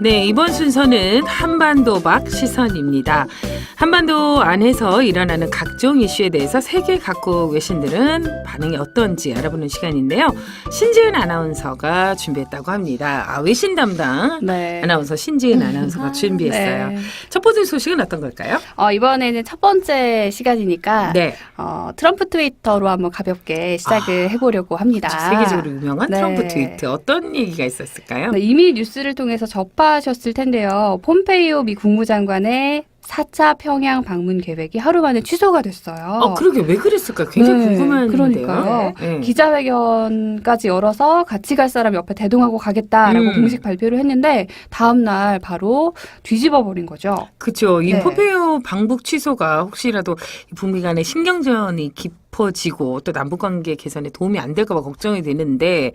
네, 이번 순서는 한반도 박 시선입니다. 한반도 안에서 일어나는 각종 이슈에 대해서 세계 각국 외신들은 반응이 어떤지 알아보는 시간인데요. 신지은 아나운서가 준비했다고 합니다. 외신 담당 네. 아나운서 신지은 아나운서가 준비했어요. 네. 첫 번째 소식은 어떤 걸까요? 이번에는 첫 번째 시간이니까 네. 트럼프 트위터로 한번 가볍게 시작을 해보려고 합니다. 세계적으로 유명한 네. 트럼프 트위터 어떤 얘기가 있었을까요? 네, 이미 뉴스를 통해서 접하셨을 텐데요. 폼페이오 미 국무장관의 4차 평양 방문 계획이 하루 만에 취소가 됐어요. 그러게 왜 그랬을까? 굉장히 궁금한데요. 그러니까요. 네. 기자회견까지 열어서 같이 갈 사람 옆에 대동하고 가겠다라고 공식 발표를 했는데 다음 날 바로 뒤집어 버린 거죠. 그렇죠. 이 네. 폼페이오 방북 취소가 혹시라도 북미 간의 신경전이 깊어지고 또 남북관계 개선에 도움이 안 될까 봐 걱정이 되는데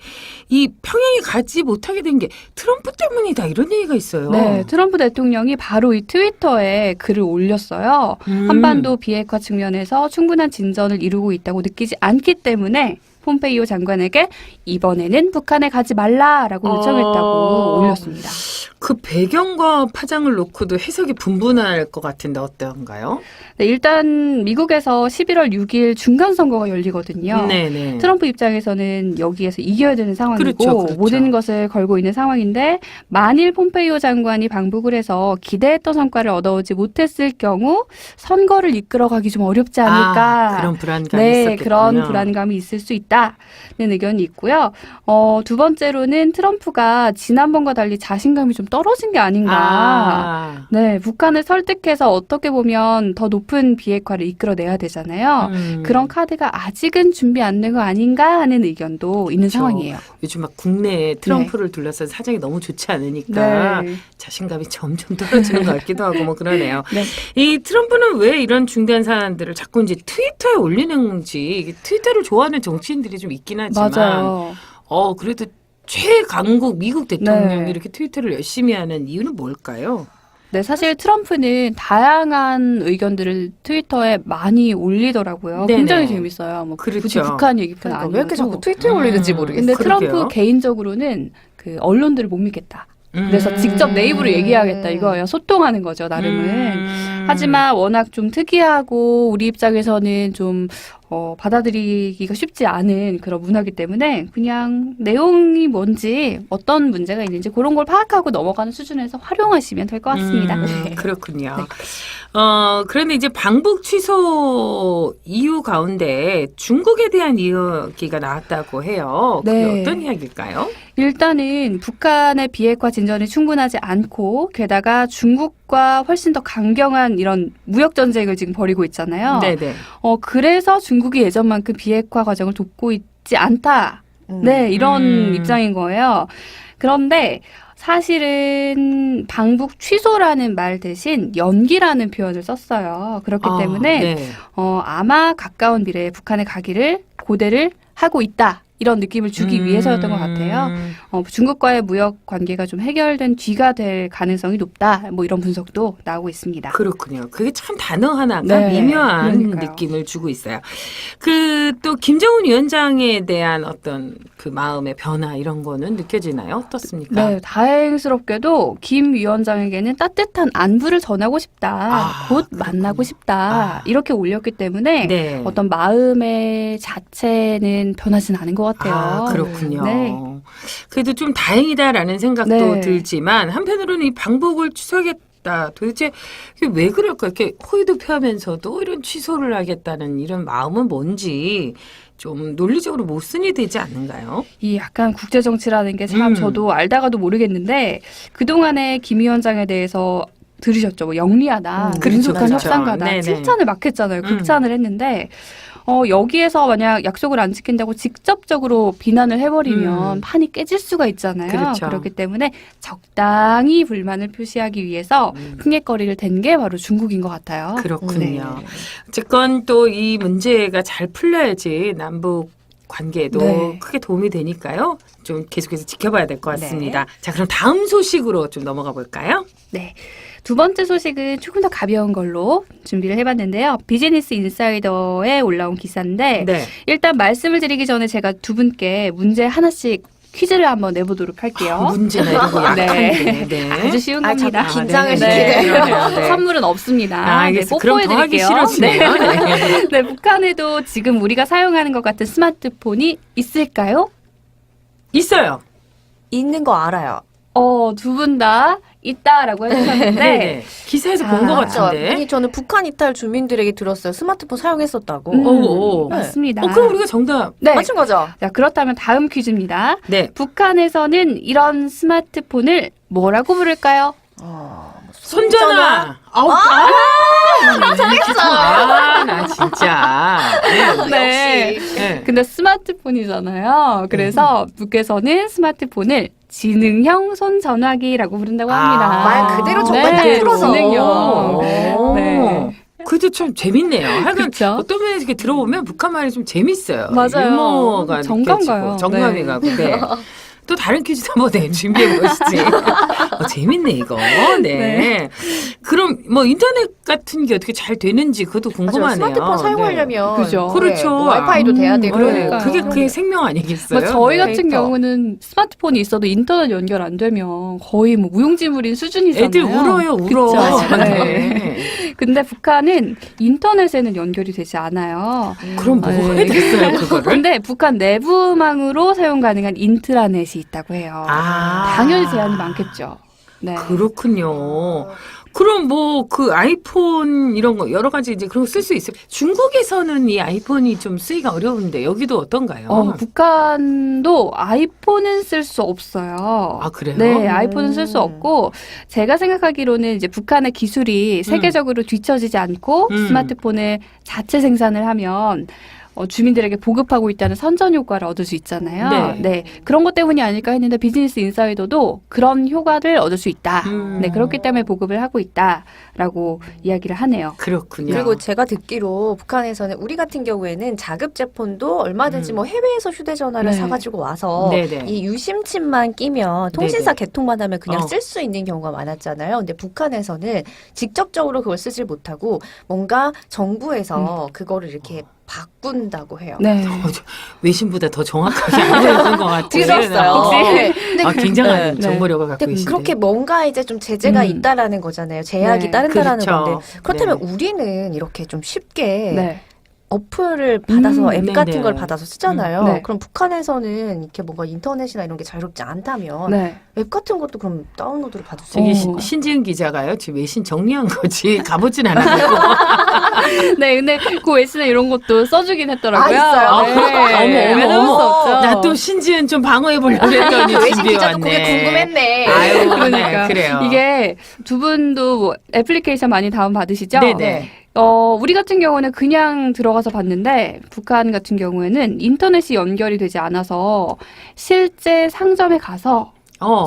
이 평양에 가지 못하게 된 게 트럼프 때문이다 이런 얘기가 있어요. 네, 트럼프 대통령이 바로 이 트위터에 글을 올렸어요. 한반도 비핵화 측면에서 충분한 진전을 이루고 있다고 느끼지 않기 때문에 폼페이오 장관에게 이번에는 북한에 가지 말라라고 요청했다고 올렸습니다. 그 배경과 파장을 놓고도 해석이 분분할 것 같은데 어떤가요? 네, 일단 미국에서 11월 6일 중간선거가 열리거든요. 네네. 트럼프 입장에서는 여기에서 이겨야 되는 상황이고 그렇죠. 모든 것을 걸고 있는 상황인데 만일 폼페이오 장관이 방북을 해서 기대했던 성과를 얻어오지 못했을 경우 선거를 이끌어가기 좀 어렵지 않을까. 그런 불안감이 네, 있었겠군요. 그런 불안감이 있을 수 있다는 의견이 있고요. 두 번째로는 트럼프가 지난번과 달리 자신감이 좀 떨어진 게 아닌가. 네, 북한을 설득해서 어떻게 보면 더 높은 비핵화를 이끌어내야 되잖아요. 그런 카드가 아직은 준비 안 된 거 아닌가 하는 의견도 있는 그렇죠. 상황이에요. 요즘 막 국내에 트럼프를 둘러싼 사정이 너무 좋지 않으니까 네. 자신감이 점점 떨어지는 것 같기도 하고 뭐 그러네요. 네. 이 트럼프는 왜 이런 중대한 사안들을 자꾸 이제 트위터에 올리는지 트위터를 좋아하는 정치인들이 좀 있긴 하지만 맞아요. 그래도 최강국 미국 대통령이 네. 이렇게 트위터를 열심히 하는 이유는 뭘까요? 네, 사실 트럼프는 다양한 의견들을 트위터에 많이 올리더라고요. 네네. 굉장히 재밌어요. 뭐 그렇죠. 굳이 북한 얘기뿐 그러니까 아니어도. 왜 이렇게 자꾸 트위터에 올리는지 모르겠어요. 근데 그러게요. 트럼프 개인적으로는 그 언론들을 못 믿겠다. 그래서 직접 내 입으로 얘기하겠다 이거예요. 소통하는 거죠, 나름은. 하지만 워낙 좀 특이하고 우리 입장에서는 좀 받아들이기가 쉽지 않은 그런 문화이기 때문에 그냥 내용이 뭔지 어떤 문제가 있는지 그런 걸 파악하고 넘어가는 수준에서 활용하시면 될 것 같습니다. 그렇군요. 네. 그런데 이제 방북 취소 이유 가운데 중국에 대한 이야기가 나왔다고 해요. 그게 네. 어떤 이야기일까요? 일단은 북한의 비핵화 진전이 충분하지 않고 게다가 중국과 훨씬 더 강경한 이런 무역 전쟁을 지금 벌이고 있잖아요. 네네. 그래서 중국이 예전만큼 비핵화 과정을 돕고 있지 않다. 네, 이런 입장인 거예요. 그런데 사실은 방북 취소라는 말 대신 연기라는 표현을 썼어요. 그렇기 때문에 네. 아마 가까운 미래에 북한에 가기를 고대를 하고 있다. 이런 느낌을 주기 위해서였던 것 같아요. 중국과의 무역 관계가 좀 해결된 뒤가 될 가능성이 높다. 뭐 이런 분석도 나오고 있습니다. 그렇군요. 그게 참 단어 하나가 네, 미묘한 그러니까요. 느낌을 주고 있어요. 또 김정은 위원장에 대한 어떤 그 마음의 변화 이런 거는 느껴지나요? 어떻습니까? 네, 다행스럽게도 김 위원장에게는 따뜻한 안부를 전하고 싶다. 곧 만나고 싶다. 이렇게 올렸기 때문에 네. 어떤 마음의 자체는 변하진 않은 것 같아요. 그렇군요. 네. 그래도 좀 다행이다라는 생각도 네. 들지만 한편으로는 이 방북을 취소하겠다. 도대체 이게 왜 그럴까? 이렇게 호의도 표하면서도 이런 취소를 하겠다는 이런 마음은 뭔지 좀 논리적으로 모순이 되지 않는가요? 이 약간 국제 정치라는 게 참 저도 알다가도 모르겠는데 그동안에 김 위원장에 대해서 들으셨죠? 뭐 영리하다, 그렇죠, 민숙한 그렇죠. 협상가다, 네네. 칭찬을 막 했잖아요. 극찬을 했는데 여기에서 만약 약속을 안 지킨다고 직접적으로 비난을 해버리면 판이 깨질 수가 있잖아요. 그렇죠. 그렇기 때문에 적당히 불만을 표시하기 위해서 핑계거리를 댄 게 바로 중국인 것 같아요. 그렇군요. 어쨌건 또 이 문제가 잘 풀려야지 남북 관계에도 네. 크게 도움이 되니까요. 좀 계속해서 지켜봐야 될 것 같습니다. 자, 그럼 다음 소식으로 좀 넘어가 볼까요? 네. 두 번째 소식은 조금 더 가벼운 걸로 준비를 해봤는데요. 비즈니스 인사이더에 올라온 기사인데 네. 일단 말씀을 드리기 전에 제가 두 분께 문제 하나씩 퀴즈를 한번 내보도록 할게요. 문제나 이런 거 약한데. 네. 아주 쉬운 아, 겁니다. 자꾸 긴장을 네. 시키네요. 네. 선물은 없습니다. 알겠어. 그럼 더 하기 뽀뽀해드릴게요. 싫어지네요. 네. 네, 북한에도 지금 우리가 사용하는 것 같은 스마트폰이 있을까요? 있어요. 있는 거 알아요. 두 분 다 있다라고 해주셨는데 네. 기사에서 본 것 같은데. 아니, 저는 북한 이탈 주민들에게 들었어요. 스마트폰 사용했었다고. 오. 맞습니다. 그럼 우리가 정답. 네. 맞춘 거죠? 자, 그렇다면 다음 퀴즈입니다. 네. 북한에서는 이런 스마트폰을 뭐라고 부를까요? 손전화. 나 진짜. 네. 네. 근데 스마트폰이잖아요. 그래서 북에서는 스마트폰을 지능형 손전화기라고 부른다고 합니다. 말 그대로 정말 딱 풀어서. 지능형. 네. 그래도 참 재밌네요. 하여간 그쵸? 어떤 면에서 이렇게 들어보면 북한 말이 좀 재밌어요. 맞아요. 유머가 정감 느껴지고, 가요. 정감이 네. 가고. 네. 또 다른 퀴즈도 한번 준비해 보시지. 재밌네 이거. 네. 네. 그럼 뭐 인터넷 같은 게 어떻게 잘 되는지 그것도 궁금하네요. 스마트폰 사용하려면 그죠. 그렇죠. 뭐 와이파이도 돼야 되고. 네. 그러니까요. 그게 그의 생명 아니겠어요? 뭐 저희 같은 데이터. 경우는 스마트폰이 있어도 인터넷 연결 안 되면 거의 뭐 무용지물인 수준이잖아요. 애들 울어요, 울어. 그쵸? 네. 네. 근데 북한은 인터넷에는 연결이 되지 않아요. 그럼 뭐 네. 해야겠어요, 그거를? 근데 북한 내부망으로 사용 가능한 인트라넷이 있다고 해요. 당연히 제한이 많겠죠. 네. 그렇군요. 그럼 뭐 그 아이폰 이런 거 여러 가지 이제 그런 거 쓸 수 있어요. 중국에서는 이 아이폰이 좀 쓰기가 어려운데 여기도 어떤가요? 북한도 아이폰은 쓸 수 없어요. 아, 그래요? 네, 아이폰은 쓸 수 없고 제가 생각하기로는 이제 북한의 기술이 세계적으로 뒤처지지 않고 스마트폰을 자체 생산을 하면 주민들에게 보급하고 있다는 선전 효과를 얻을 수 있잖아요. 네. 그런 것 때문이 아닐까 했는데 비즈니스 인사이더도 그런 효과를 얻을 수 있다. 네, 그렇기 때문에 보급을 하고 있다라고 이야기를 하네요. 그렇군요. 그리고 제가 듣기로 북한에서는 우리 같은 경우에는 자급제폰도 얼마든지 뭐 해외에서 휴대전화를 네. 사가지고 와서 네네. 이 유심칩만 끼면 통신사 네네. 개통만 하면 그냥 어. 쓸 수 있는 경우가 많았잖아요. 근데 북한에서는 직접적으로 그걸 쓰질 못하고 뭔가 정부에서 그거를 이렇게 바꾼다고 해요. 네. 외신보다 더 정확하게 알고 있는 것 같아요. 들었어요. 네. 근데 굉장한 네. 정보력을 갖고 근데 계신데. 그렇게 뭔가 이제 좀 제재가 있다라는 거잖아요. 제약이 네. 따른다라는 그렇죠. 건데 그렇다면 네. 우리는 이렇게 좀 쉽게 네. 어플을 받아서 앱 네네. 같은 걸 받아서 쓰잖아요. 네. 그럼 북한에서는 이렇게 뭔가 인터넷이나 이런 게 자유롭지 않다면 네. 앱 같은 것도 그럼 다운로드를 받을 수 저기 있는 신지은 기자가요. 지금 외신 정리한 거지 가보진 않았고. 네, 근데 그 외신에 이런 것도 써주긴 했더라고요. 아, 있어요? 네. 어머, 빼놓을 어머. 수 없죠. 나 또 신지은 좀 방어해 보려고 했더니 외신 준비해 기자도 왔네. 그게 궁금했네. 아유, 그러니까 네, 그래요. 이게 두 분도 뭐 애플리케이션 많이 다운 받으시죠? 네네. 우리 같은 경우는 그냥 들어가서 봤는데 북한 같은 경우에는 인터넷이 연결이 되지 않아서 실제 상점에 가서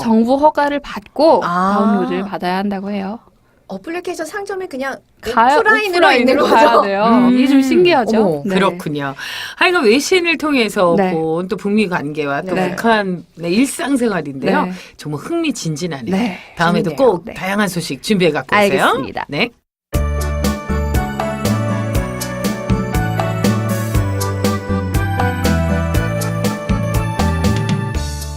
정부 허가를 받고 다운로드를 받아야 한다고 해요. 어플리케이션 상점에 그냥 가야 오프라인으로 있는 오프라인으로 거죠. 가야 돼요. 이게 좀 신기하죠. 어머, 네. 그렇군요. 하여간 외신을 통해서 네. 본 또 북미 관계와 또 네. 북한의 일상생활인데요. 네. 정말 흥미진진하네요. 네. 다음에도 재밌네요. 꼭 네. 다양한 소식 준비해 갖고 오세요. 알겠습니다. 네.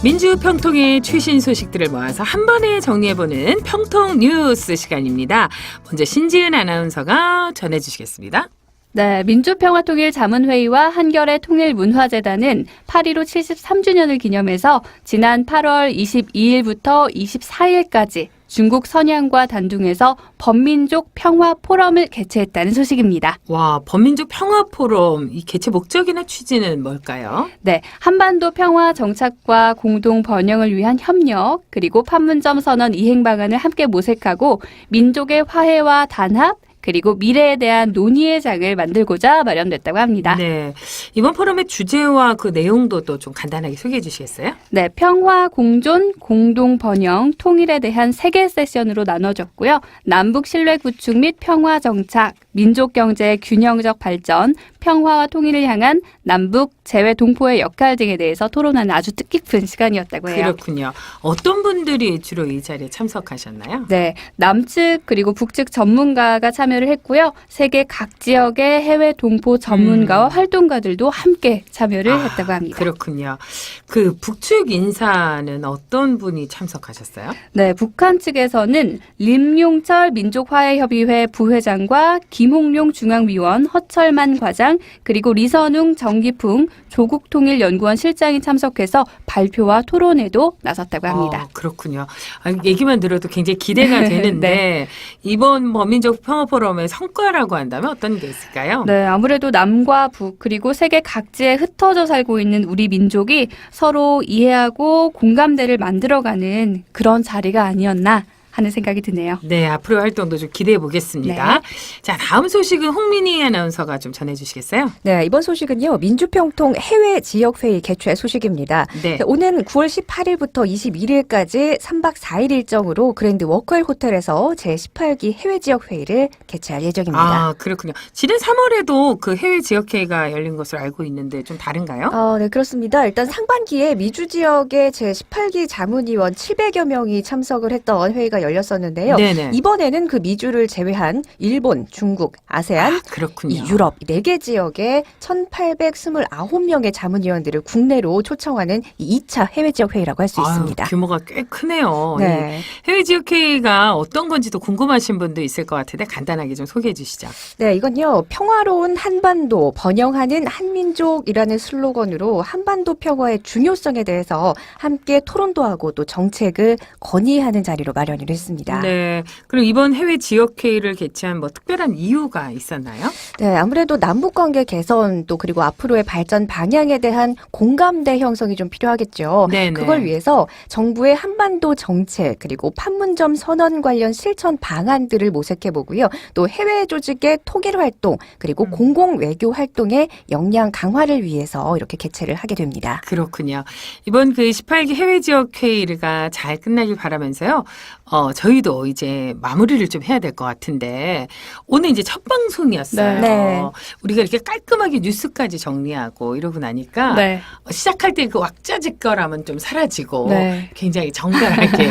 민주평통의 최신 소식들을 모아서 한 번에 정리해보는 평통 뉴스 시간입니다. 먼저 신지은 아나운서가 전해주시겠습니다. 네, 민주평화통일자문회의와 한겨레 통일문화재단은 8.15 73주년을 기념해서 지난 8월 22일부터 24일까지 중국 선양과 단둥에서 범민족 평화 포럼을 개최했다는 소식입니다. 와, 범민족 평화 포럼 이 개최 목적이나 취지는 뭘까요? 네, 한반도 평화 정착과 공동 번영을 위한 협력, 그리고 판문점 선언 이행 방안을 함께 모색하고 민족의 화해와 단합, 그리고 미래에 대한 논의의 장을 만들고자 마련됐다고 합니다. 네, 이번 포럼의 주제와 그 내용도 또 좀 간단하게 소개해 주시겠어요? 네, 평화, 공존, 공동 번영, 통일에 대한 3개 세션으로 나눠졌고요. 남북 신뢰 구축 및 평화 정착, 민족 경제의 균형적 발전, 평화와 통일을 향한 남북 재외 동포의 역할 등에 대해서 토론하는 아주 뜻깊은 시간이었다고 해요. 그렇군요. 어떤 분들이 주로 이 자리에 참석하셨나요? 네, 남측 그리고 북측 전문가가 참여를 했고요. 세계 각 지역의 해외 동포 전문가와 활동가들도 함께 참여를 했다고 합니다. 그렇군요. 그 북측 인사는 어떤 분이 참석하셨어요? 네, 북한 측에서는 림용철 민족화해협의회 부회장과 김홍룡 중앙위원, 허철만 과장, 그리고 리선웅 정기풍 조국통일연구원 실장이 참석해서 발표와 토론에도 나섰다고 합니다. 그렇군요. 얘기만 들어도 굉장히 기대가 되는데 네. 이번 범민족 평화 포럼의 성과라고 한다면 어떤 게 있을까요? 네, 아무래도 남과 북 그리고 세계 각지에 흩어져 살고 있는 우리 민족이 서로 이해하고 공감대를 만들어가는 그런 자리가 아니었나 하는 생각이 드네요. 네, 앞으로 활동도 좀 기대해 보겠습니다. 자, 다음 소식은 홍민희 아나운서가 좀 전해주시겠어요? 네, 이번 소식은요. 민주평통 해외 지역회의 개최 소식입니다. 네. 오는 9월 18일부터 21일까지 3박 4일 일정으로 그랜드 워크웰 호텔에서 제18기 해외 지역회의를 개최할 예정입니다. 아, 그렇군요. 지난 3월에도 그 해외 지역회의가 열린 것으로 알고 있는데 좀 다른가요? 네, 그렇습니다. 일단 상반기에 미주 지역의 제18기 자문위원 700여 명이 참석을 했던 회의가 열렸었는데요. 네네. 이번에는 그 미주를 제외한 일본, 중국, 아세안, 그렇군요. 이 유럽 4개 지역의 1,829명의 자문위원들을 국내로 초청하는 이 2차 해외 지역 회의라고 할 수 있습니다. 규모가 꽤 크네요. 네. 이 해외 지역회의가 어떤 건지도 궁금하신 분도 있을 것 같은데 간단하게 좀 소개해 주시죠. 네, 이건요. 평화로운 한반도, 번영하는 한민족이라는 슬로건으로 한반도 평화의 중요성에 대해서 함께 토론도 하고 또 정책을 건의하는 자리로 마련을 했습니다. 네. 그럼 이번 해외 지역회의를 개최한 뭐 특별한 이유가 있었나요? 네, 아무래도 남북관계 개선 또 그리고 앞으로의 발전 방향에 대한 공감대 형성이 좀 필요하겠죠. 네네. 그걸 위해서 정부의 한반도 정책 그리고 판문점 선언 관련 실천 방안들을 모색해 보고요. 또 해외 조직의 통일 활동 그리고 공공 외교 활동의 역량 강화를 위해서 이렇게 개최를 하게 됩니다. 그렇군요. 이번 그 18기 해외 지역회의가 잘 끝나길 바라면서요. 저희도 이제 마무리를 좀 해야 될 것 같은데 오늘 이제 첫 방송이었어요. 네. 우리가 이렇게 깔끔하게 뉴스까지 정리하고 이러고 나니까 네. 시작할 때 그 왁자지껄함은 좀 사라지고 네. 굉장히 정갈하게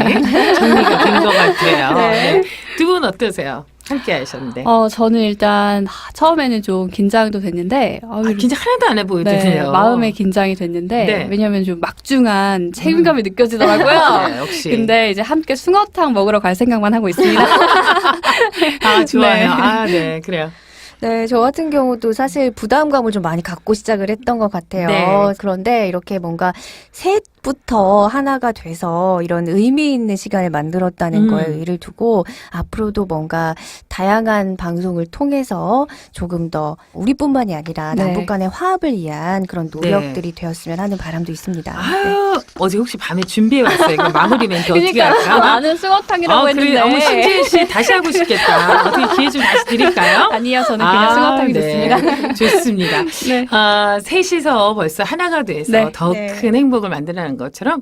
정리가 된 것 같아요. 네. 두 분 어떠세요? 함께 하셨는데. 저는 일단 처음에는 좀 긴장도 됐는데 긴장 하나도 안 해 보이더군요. 네, 마음의 긴장이 됐는데 네. 왜냐하면 좀 막중한 책임감이 느껴지더라고요. 네, 역시. 근데 이제 함께 숭어탕 먹으러 갈 생각만 하고 있습니다. 아, 좋아요. 네. 네, 그래요. 네, 저 같은 경우도 사실 부담감을 좀 많이 갖고 시작을 했던 것 같아요. 네. 그런데 이렇게 뭔가 셋부터 하나가 돼서 이런 의미 있는 시간을 만들었다는 거에 의의를 두고 앞으로도 뭔가 다양한 방송을 통해서 조금 더 우리뿐만이 아니라 네. 남북 간의 화합을 위한 그런 노력들이 되었으면 하는 바람도 있습니다. 아유, 어제 혹시 밤에 준비해 왔어요. 이거 마무리 멘트 어떻게 그러니까 할까? 나는 숭어탕이라고 했는데 그래. 어머, 신지은 씨 다시 하고 싶겠다. 어떻게 기회 좀 다시 드릴까요? 아니요, 저는 그냥 숭어탕이 좋습니다. 네. 좋습니다. 네. 셋이서 벌써 하나가 돼서 네. 더 큰 행복을 만들어내는 것처럼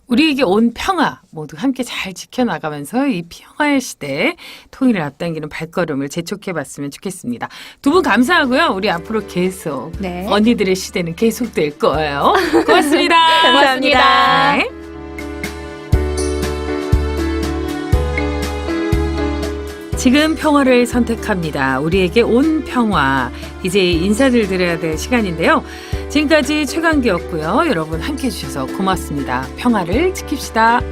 우리에게 온 평화 모두 함께 잘 지켜나가면서 이 평화의 시대에 통일을 앞당기는 발걸음을 재촉해봤으면 좋겠습니다. 두 분 감사하고요. 우리 앞으로 계속 네. 언니들의 시대는 계속될 거예요. 고맙습니다. 감사합니다. 네. 지금 평화를 선택합니다. 우리에게 온 평화. 이제 인사를 드려야 될 시간인데요. 지금까지 최강기였고요. 여러분 함께해 주셔서 고맙습니다. 평화를 지킵시다.